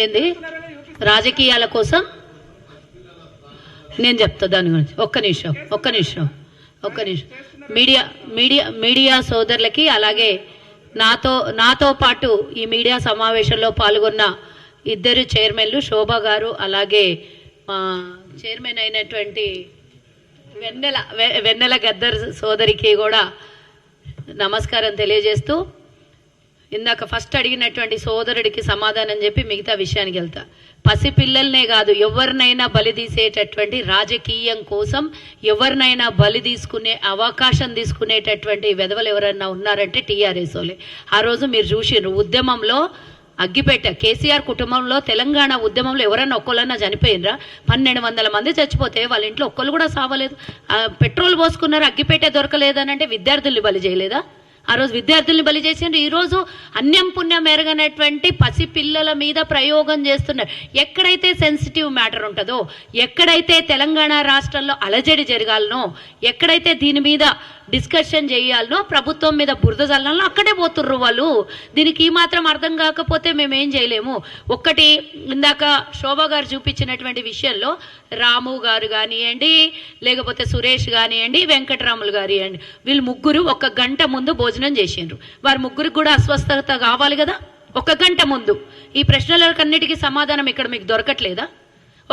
ఏంది రాజకీయాల కోసం నేను చెప్తా దాని గురించి. ఒక్క నిమిషం మీడియా సోదరులకి, అలాగే నాతో పాటు ఈ మీడియా సమావేశంలో పాల్గొన్న ఇద్దరు చైర్మన్లు, శోభ గారు, అలాగే చైర్మన్ అయినటువంటి వెన్నెల గద్దర్ సోదరికి కూడా నమస్కారం తెలియజేస్తూ, ఇందాక ఫస్ట్ అడిగినటువంటి సోదరుడికి సమాధానం చెప్పి మిగతా విషయానికి వెళ్తా. పసిపిల్లల్నే కాదు, ఎవరినైనా బలి తీసేటటువంటి, రాజకీయం కోసం ఎవరినైనా బలి తీసుకునే అవకాశం తీసుకునేటటువంటి వెధవలు ఎవరైనా ఉన్నారంటే టీఆర్ఎస్ వాళ్ళే. ఆ రోజు మీరు చూసిర్రు ఉద్యమంలో అగ్గిపెట్ట, కేసీఆర్ కుటుంబంలో తెలంగాణ ఉద్యమంలో ఎవరన్నా ఒక్కళ్ళన్నా చనిపోయినరా? 1200 మంది చచ్చిపోతే వాళ్ళ ఇంట్లో ఒక్కళ్ళు కూడా సావలేదు. పెట్రోల్ పోసుకున్నారు, అగ్గిపెట్టే దొరకలేదని అంటే విద్యార్థుల్ని బలి చేయలేదా? ఆ రోజు విద్యార్థుల్ని బలి చేసిండ్రు. ఈరోజు అన్యం పుణ్యం ఎరగనటువంటి పసిపిల్లల మీద ప్రయోగం చేస్తున్నారు. ఎక్కడైతే సెన్సిటివ్ మ్యాటర్ ఉంటుందో, ఎక్కడైతే తెలంగాణ రాష్ట్రంలో అలజడి జరగాలనో, ఎక్కడైతే దీని మీద డిస్కషన్ చేయాలనో, ప్రభుత్వం మీద బురద చల్లాలనో అక్కడే పోతుర్రు వాళ్ళు. దీనికి ఈ మాత్రం అర్థం కాకపోతే మేమేం చేయలేము. ఒక్కటి, ఇందాక శోభ గారు చూపించినటువంటి విషయంలో రాము గారు కానివ్వండి, లేకపోతే సురేష్ కానివ్వండి, వెంకటరాములు కానివ్వండి, వీళ్ళు ముగ్గురు 1 గంట ముందు భోజనం చేసిండ్రు. వారి ముగ్గురికి కూడా అస్వస్థత కావాలి కదా. 1 గంట ముందు ఈ ప్రశ్నలకన్నిటికీ సమాధానం ఇక్కడ మీకు దొరకట్లేదా?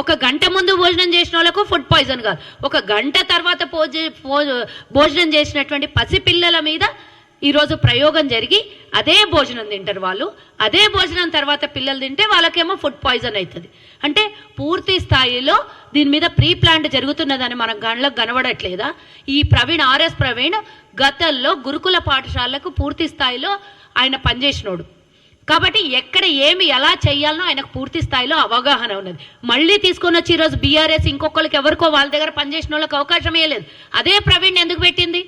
1 గంట ముందు భోజనం చేసిన వాళ్ళకు ఫుడ్ పాయిజన్ కాదు, 1 గంట తర్వాత భోజనం చేసినటువంటి పసిపిల్లల మీద ఈరోజు ప్రయోగం జరిగి అదే భోజనం తింటారు వాళ్ళు. అదే భోజనం తర్వాత పిల్లలు తింటే వాళ్ళకేమో ఫుడ్ పాయిజన్ అవుతుంది. అంటే పూర్తి స్థాయిలో దీని మీద ప్రీ ప్లాంట్ జరుగుతున్నదని మన గంటలకు కనబడట్లేదా? ఈ ఆర్ఎస్ ప్రవీణ్ గతంలో గురుకుల పాఠశాలకు పూర్తి స్థాయిలో ఆయన పనిచేసినోడు కాబట్టి ఎక్కడ ఏమి ఎలా చేయాలనో ఆయనకు పూర్తి స్థాయిలో అవగాహన ఉన్నది. మళ్ళీ తీసుకొని వచ్చి ఈరోజు బీఆర్ఎస్ ఇంకొకరికి ఎవరికో వాళ్ళ దగ్గర పనిచేసిన వాళ్ళకి అవకాశం ఇవ్వలేదు. అదే ప్రవీణ్ ఎందుకు పెట్టింది?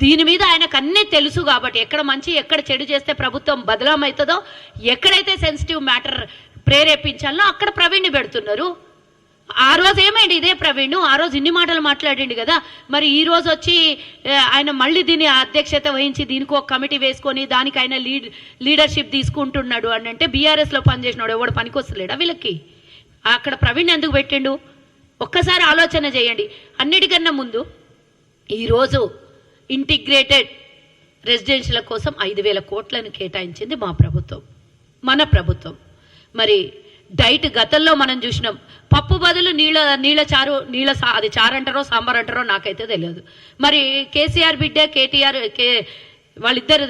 దీని మీద ఆయనకు అన్నీ తెలుసు కాబట్టి, ఎక్కడ మంచి ఎక్కడ చెడు చేస్తే ప్రభుత్వం బదలామవుతుందో, ఎక్కడైతే సెన్సిటివ్ మ్యాటర్ ప్రేరేపించాలనో అక్కడ ప్రవీణ్ని పెడుతున్నారు. ఆ రోజు ఏమైంది? ఇదే ప్రవీణ్ ఆ రోజు ఇన్ని మాటలు మాట్లాడిండు కదా. మరి ఈ రోజు వచ్చి ఆయన మళ్ళీ దీని అధ్యక్షత వహించి దీనికి ఒక కమిటీ వేసుకొని దానికి ఆయన లీడర్షిప్ తీసుకుంటున్నాడు అని అంటే, బీఆర్ఎస్లో పనిచేసినాడు ఎవడు పనికొస్తలేడా వీళ్ళకి? అక్కడ ప్రవీణ్ ఎందుకు పెట్టిండు? ఒక్కసారి ఆలోచన చేయండి. అన్నిటికన్నా ముందు ఈరోజు ఇంటిగ్రేటెడ్ రెసిడెన్షియల కోసం 5,000 కోట్లను కేటాయించింది మా ప్రభుత్వం, మన ప్రభుత్వం. మరి డైట్ గతంలో మనం చూసినాం, పప్పు బదులు నీళ్ళ చారు, అది చారు అంటారో సాంబార్ అంటారో నాకైతే తెలియదు. మరి కేసీఆర్ బిడ్డ, కేటీఆర్ వాళ్ళిద్దరు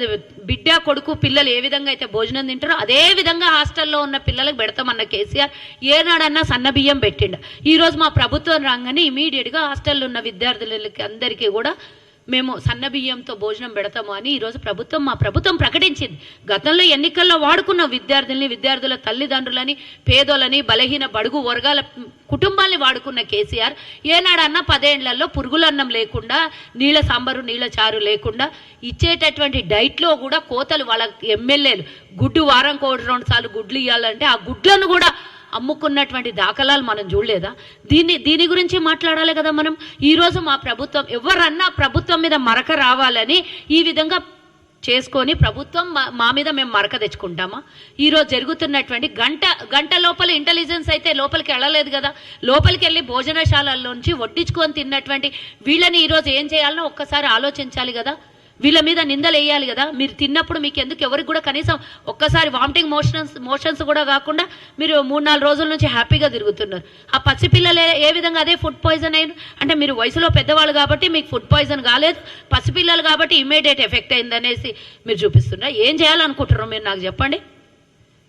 బిడ్డ కొడుకు పిల్లలు ఏ విధంగా అయితే భోజనం తింటారో అదే విధంగా హాస్టల్లో ఉన్న పిల్లలకు పెడతామన్న కేసీఆర్ ఏనాడన్నా సన్న బియ్యం పెట్టిండ. ఈరోజు మా ప్రభుత్వం రాగానే ఇమీడియట్గా హాస్టల్లో ఉన్న విద్యార్థులకి అందరికీ కూడా మేము సన్న బియ్యంతో భోజనం పెడతాము అని ఈరోజు మా ప్రభుత్వం ప్రకటించింది. గతంలో ఎన్నికల్లో వాడుకున్న విద్యార్థుల తల్లిదండ్రులని, పేదోళ్ళని, బలహీన బడుగు వర్గాల కుటుంబాల్ని వాడుకున్న కేసీఆర్ ఏనాడన్నా 10 ఏళ్లలో పురుగులన్నం లేకుండా, నీళ్ళ సాంబారు నీళ్ళ చారు లేకుండా ఇచ్చేటటువంటి డైట్లో కూడా కోతలు, వాళ్ళ ఎమ్మెల్యేలు గుడ్డు వారానికి 1-2 సార్లు గుడ్లు ఇవ్వాలంటే ఆ గుడ్లను కూడా అమ్ముకున్నటువంటి దాఖలాలు మనం చూడలేదా? దీని గురించి మాట్లాడాలి కదా మనం. ఈరోజు మా ప్రభుత్వం ఎవరన్నా ప్రభుత్వం మీద మరక రావాలని ఈ విధంగా చేసుకొని ప్రభుత్వం మా మీద మేము మరక తెచ్చుకుంటామా? ఈరోజు జరుగుతున్నటువంటి గంట లోపల ఇంటెలిజెన్స్ అయితే లోపలికి వెళ్ళలేదు కదా. లోపలికి వెళ్ళి భోజనశాలల్లోంచి వడ్డించుకొని తిన్నటువంటి వీళ్ళని ఈరోజు ఏం చేయాలనో ఒక్కసారి ఆలోచించాలి కదా. వీళ్ళ మీద నిందలు వేయాలి కదా. మీరు తిన్నప్పుడు మీకు ఎందుకు ఎవరికి కూడా కనీసం ఒక్కసారి వామిటింగ్ మోషన్స్ కూడా కాకుండా మీరు 3-4 రోజుల నుంచి హ్యాపీగా తిరుగుతున్నారు. ఆ పసిపిల్లలు ఏ విధంగా అదే ఫుడ్ పాయిజన్ అయిన అంటే, మీరు వయసులో పెద్దవాళ్ళు కాబట్టి మీకు ఫుడ్ పాయిజన్ కాలేదు, పసిపిల్లలు కాబట్టి ఇమ్మీడియట్ ఎఫెక్ట్ అయిందనేసి మీరు చూపిస్తున్నారు. ఏం చేయాలనుకుంటున్నారు మీరు నాకు చెప్పండి.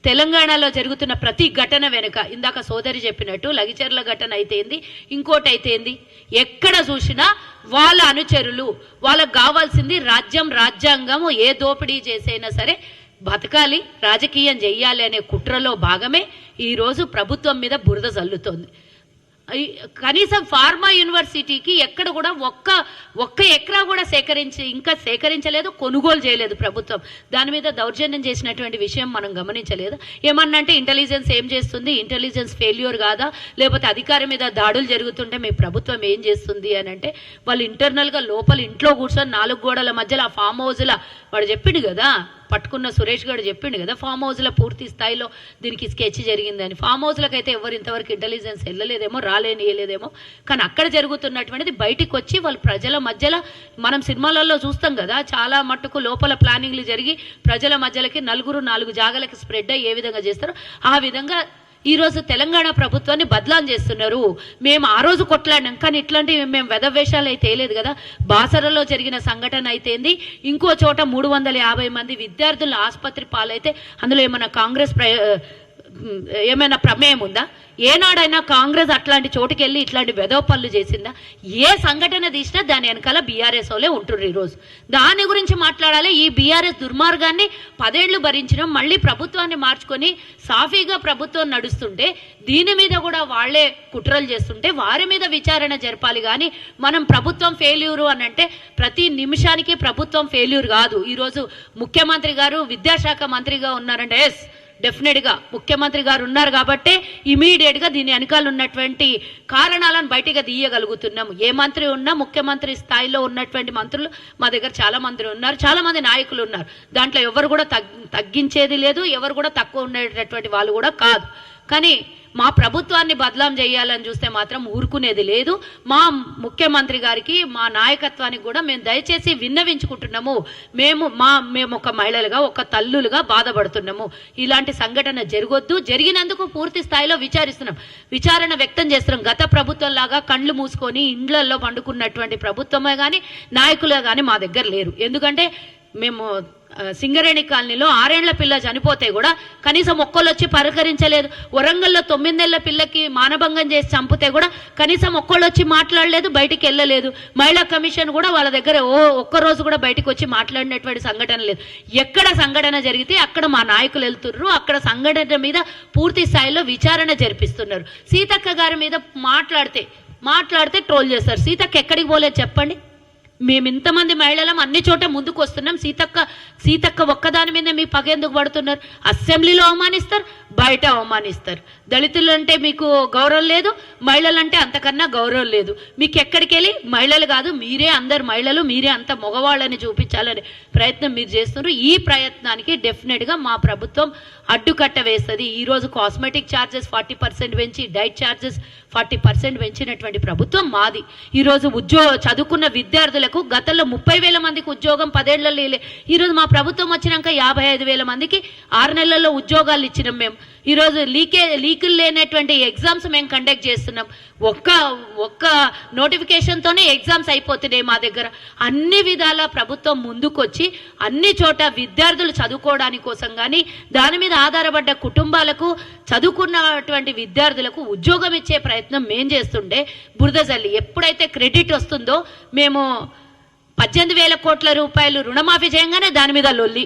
తెలంగాణలో జరుగుతున్న ప్రతి ఘటన వెనుక ఇందాక సోదరి చెప్పినట్టు లగిచర్ల ఘటన అయితేంది, ఇంకోటి అయితేంది, ఎక్కడ చూసినా వాళ్ళ అనుచరులు, వాళ్ళకు కావాల్సింది రాజ్యాంగము ఏ దోపిడీ చేసైనా సరే బతకాలి, రాజకీయం చెయ్యాలి అనే కుట్రలో భాగమే ఈరోజు ప్రభుత్వం మీద బురద చల్లుతోంది. కనీసం ఫార్మా యూనివర్సిటీకి ఎక్కడ కూడా ఒక్క ఎకరా కూడా సేకరించలేదు, కొనుగోలు చేయలేదు ప్రభుత్వం. దాని మీద దౌర్జన్యం చేసినటువంటి విషయం మనం గమనించలేదు. ఏమన్నా అంటే ఇంటెలిజెన్స్ ఏం చేస్తుంది, ఇంటెలిజెన్స్ ఫెయిల్యూర్ కాదా, లేకపోతే అధికారి మీద దాడులు జరుగుతుంటే మీ ప్రభుత్వం ఏం చేస్తుంది అని అంటే, వాళ్ళు ఇంటర్నల్గా లోపల ఇంట్లో కూర్చొని 4 గోడల మధ్యలో ఆ ఫామ్ హౌస్లో వాడు చెప్పిండు కదా, పట్టుకున్న సురేష్ గారు చెప్పిండు కదా, ఫామ్ హౌస్లో పూర్తి స్థాయిలో దీనికి స్కెచ్ జరిగిందని. ఫామ్ హౌస్లకు అయితే ఎవరు ఇంతవరకు ఇంటెలిజెన్స్ వెళ్ళలేదేమో, రాలేనియలేదేమో, కానీ అక్కడ జరుగుతున్నటువంటిది బయటికి వచ్చి వాళ్ళు ప్రజల మధ్యలో, మనం సినిమాలలో చూస్తాం కదా, చాలా మట్టుకు లోపల ప్లానింగ్లు జరిగి ప్రజల మధ్యలోకి నలుగురు 4 జాగాలకి స్ప్రెడ్ అయ్యి ఏ విధంగా చేస్తారో ఆ విధంగా ఈరోజు తెలంగాణ ప్రభుత్వాన్ని బదలాం చేస్తున్నారు. మేము ఆ రోజు కొట్లాడినాం, కానీ ఇట్లాంటివి మేము వెధవేషాలు అయితే వేయలేదు కదా. బాసరలో జరిగిన సంఘటన అయితేంది, ఇంకో చోట 350 మంది విద్యార్థులు ఆసుపత్రి పాలైతే అందులో ఏమన్నా కాంగ్రెస్ ఏమైనా ప్రమేయం ఉందా? ఏనాడైనా కాంగ్రెస్ అట్లాంటి చోటుకి వెళ్ళి ఇట్లాంటి వెధవ పనులు చేసిందా? ఏ సంఘటన తీసినా దాని వెనకాల బీఆర్ఎస్ వాళ్ళే ఉంటుర్రు. ఈరోజు దాని గురించి మాట్లాడాలి. ఈ బీఆర్ఎస్ దుర్మార్గాన్ని 10 ఏళ్లు భరించడం, మళ్ళీ ప్రభుత్వాన్ని మార్చుకొని సాఫీగా ప్రభుత్వం నడుస్తుంటే దీని మీద కూడా వాళ్లే కుట్రలు చేస్తుంటే వారి మీద విచారణ జరపాలి. కానీ మనం ప్రభుత్వం ఫెయిల్యూరు అని అంటే ప్రతి నిమిషానికి ప్రభుత్వం ఫెయిల్యూర్ కాదు. ఈరోజు ముఖ్యమంత్రి గారు విద్యాశాఖ మంత్రిగా ఉన్నారంటే ఎస్, డెఫినెట్గా ముఖ్యమంత్రి గారు ఉన్నారు కాబట్టే ఇమీడియట్గా దీని వెనకాల ఉన్నటువంటి కారణాలను బయటగా తీయగలుగుతున్నాము. ఏ మంత్రి ఉన్నా ముఖ్యమంత్రి స్థాయిలో ఉన్నటువంటి మంత్రులు మా దగ్గర చాలా మంది ఉన్నారు, చాలా మంది నాయకులు ఉన్నారు. దాంట్లో ఎవరు కూడా తగ్గించేది లేదు, ఎవరు కూడా తక్కువ ఉండేటటువంటి వాళ్ళు కూడా కాదు. కానీ మా ప్రభుత్వాన్ని బదలాం చేయాలని చూస్తే మాత్రం ఊరుకునేది లేదు. మా ముఖ్యమంత్రి గారికి, మా నాయకత్వానికి కూడా మేము దయచేసి విన్నవించుకుంటున్నాము. మేము ఒక మహిళలుగా, ఒక తల్లులుగా బాధపడుతున్నాము. ఇలాంటి సంఘటన జరగొద్దు. జరిగినందుకు పూర్తి స్థాయిలో విచారణ వ్యక్తం చేస్తున్నాం. గత ప్రభుత్వం లాగా కళ్ళు మూసుకొని ఇండ్లలో పండుకున్నటువంటి ప్రభుత్వమే కానీ నాయకులే కానీ మా దగ్గర లేరు. ఎందుకంటే మేము సింగరేణి కాలనీలో 6 ఏళ్ల పిల్ల చనిపోతే కూడా కనీసం ఒక్కళ్ళు వచ్చి పలకరించలేదు. వరంగల్లో 9 ఏళ్ల పిల్లకి మానభంగం చేసి చంపితే కూడా కనీసం ఒక్కళ్ళు వచ్చి మాట్లాడలేదు, బయటికి వెళ్ళలేదు. మహిళా కమిషన్ కూడా వాళ్ళ దగ్గర ఒక్కరోజు కూడా బయటకు వచ్చి మాట్లాడినటువంటి సంఘటన లేదు. ఎక్కడ సంఘటన జరిగితే అక్కడ మా నాయకులు వెళ్తుర్రు, అక్కడ సంఘటన మీద పూర్తి స్థాయిలో విచారణ జరిపిస్తున్నారు. సీతక్క గారి మీద మాట్లాడితే ట్రోల్ చేస్తారు. సీతక్క ఎక్కడికి పోలేదు చెప్పండి? మేము ఇంతమంది మహిళలం అన్ని చోట ముందుకు వస్తున్నాం. సీతక్క ఒక్కదాని మీద మీ పగెందుకు పడుతున్నారు? అసెంబ్లీలో అవమానిస్తారు, బయట అవమానిస్తారు. దళితులు అంటే మీకు గౌరవం లేదు, మహిళలంటే అంతకన్నా గౌరవం లేదు. మీకు ఎక్కడికి వెళ్ళి మహిళలు కాదు, మీరే అందరు మహిళలు, మీరే అంత మగవాళ్ళని చూపించాలనే ప్రయత్నం మీరు చేస్తున్నారు. ఈ ప్రయత్నానికి డెఫినెట్గా మా ప్రభుత్వం అడ్డుకట్ట వేస్తుంది. ఈరోజు కాస్మెటిక్ ఛార్జెస్ 40% పెంచి, డైట్ ఛార్జెస్ 40% పెంచినటువంటి ప్రభుత్వం మాది. ఈరోజు చదువుకున్న విద్యార్థులకు గతంలో 30,000 మందికి ఉద్యోగం 10 ఏళ్లలో. ఈరోజు మా ప్రభుత్వం వచ్చినాక 55,000 మందికి 6 నెలల్లో ఉద్యోగాలు ఇచ్చినాం. మేము ఈరోజు లీకులు లేనటువంటి ఎగ్జామ్స్ మేము కండక్ట్ చేస్తున్నాం. ఒక్క నోటిఫికేషన్తోనే ఎగ్జామ్స్ అయిపోతున్నాయి మా దగ్గర. అన్ని విధాల ప్రభుత్వం ముందుకొచ్చి అన్ని చోట విద్యార్థులు చదువుకోవడానికి కోసం కానీ, దాని మీద ఆధారపడ్డ కుటుంబాలకు, చదువుకున్నటువంటి విద్యార్థులకు ఉద్యోగం ఇచ్చే ప్రయత్నం మేం చేస్తుండే బురద జల్లి ఎప్పుడైతే క్రెడిట్ వస్తుందో, మేము 18,000 కోట్ల రూపాయలు రుణమాఫీ చేయగానే దాని మీద లొల్లి,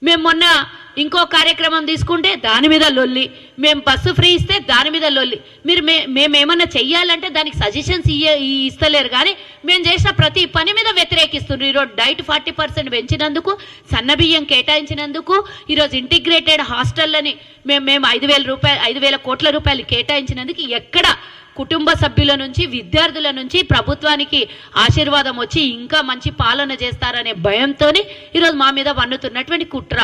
మేము మొన్న ఇంకో కార్యక్రమం తీసుకుంటే దాని మీద లొల్లి, మేము బస్సు ఫ్రీ ఇస్తే దాని మీద లొల్లి. మేమేమన్నా చెయ్యాలంటే దానికి సజెషన్స్ ఇస్తలేరు, కానీ మేము చేసిన ప్రతి పని మీద వ్యతిరేకిస్తున్నారు. ఈరోజు డైట్ 40% పెంచినందుకు, సన్నబియ్యం కేటాయించినందుకు, ఈరోజు ఇంటిగ్రేటెడ్ హాస్టళ్ళని మేము 5,000 కోట్ల రూపాయలు కేటాయించినందుకు ఎక్కడ కుటుంబ సభ్యుల నుంచి, విద్యార్థుల నుంచి ప్రభుత్వానికి ఆశీర్వాదం వచ్చి ఇంకా మంచి పాలన చేస్తారనే భయంతోనే ఈరోజు మా మీద వన్నుతున్నటువంటి కుట్ర.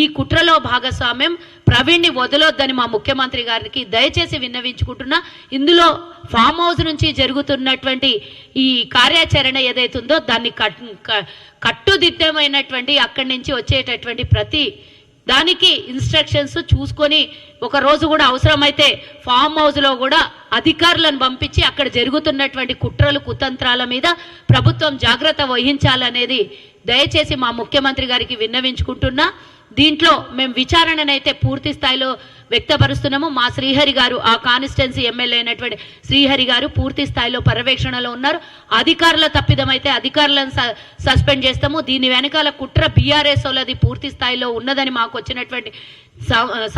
ఈ కుట్రలో భాగస్వామ్యం ప్రవీణ్ని వదలొద్దని మా ముఖ్యమంత్రి గారికి దయచేసి విన్నవించుకుంటున్నా. ఇందులో ఫామ్ హౌస్ నుంచి జరుగుతున్నటువంటి ఈ కార్యాచరణ ఏదైతుందో దాన్ని కట్టుదిట్టమైనటువంటి అక్కడి నుంచి వచ్చేటటువంటి ప్రతి దానికి ఇన్స్ట్రక్షన్స్ చూసుకొని, ఒక రోజు కూడా అవసరమైతే ఫామ్ హౌస్లో కూడా అధికారులను పంపించి అక్కడ జరుగుతున్నటువంటి కుట్రలు కుతంత్రాల మీద ప్రభుత్వం జాగ్రత్త వహించాలనేది దయచేసి మా ముఖ్యమంత్రి గారికి విన్నవించుకుంటున్నా. దీంట్లో మేము విచారణనైతే పూర్తి స్థాయిలో వ్యక్తపరుస్తున్నాము. మా శ్రీహరి గారు, ఆ కాన్స్టిట్యున్సీ ఎమ్మెల్యే అయినటువంటి శ్రీహరి గారు పూర్తి స్థాయిలో పర్యవేక్షణలో ఉన్నారు. అధికారుల తప్పిదమైతే అధికారులను సస్పెండ్ చేస్తాము. దీని వెనకాల కుట్ర బీఆర్ఎస్ వాళ్ళది పూర్తి స్థాయిలో ఉన్నదని మాకు వచ్చినటువంటి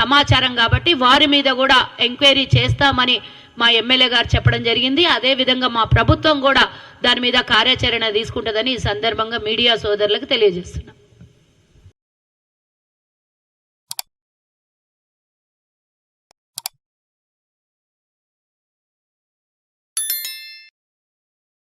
సమాచారం కాబట్టి వారి మీద కూడా ఎంక్వైరీ చేస్తామని మా ఎమ్మెల్యే గారు చెప్పడం జరిగింది. అదేవిధంగా మా ప్రభుత్వం కూడా దాని మీద కార్యాచరణ తీసుకుంటుందని ఈ సందర్భంగా మీడియా సోదరులకు తెలియజేస్తున్నాం.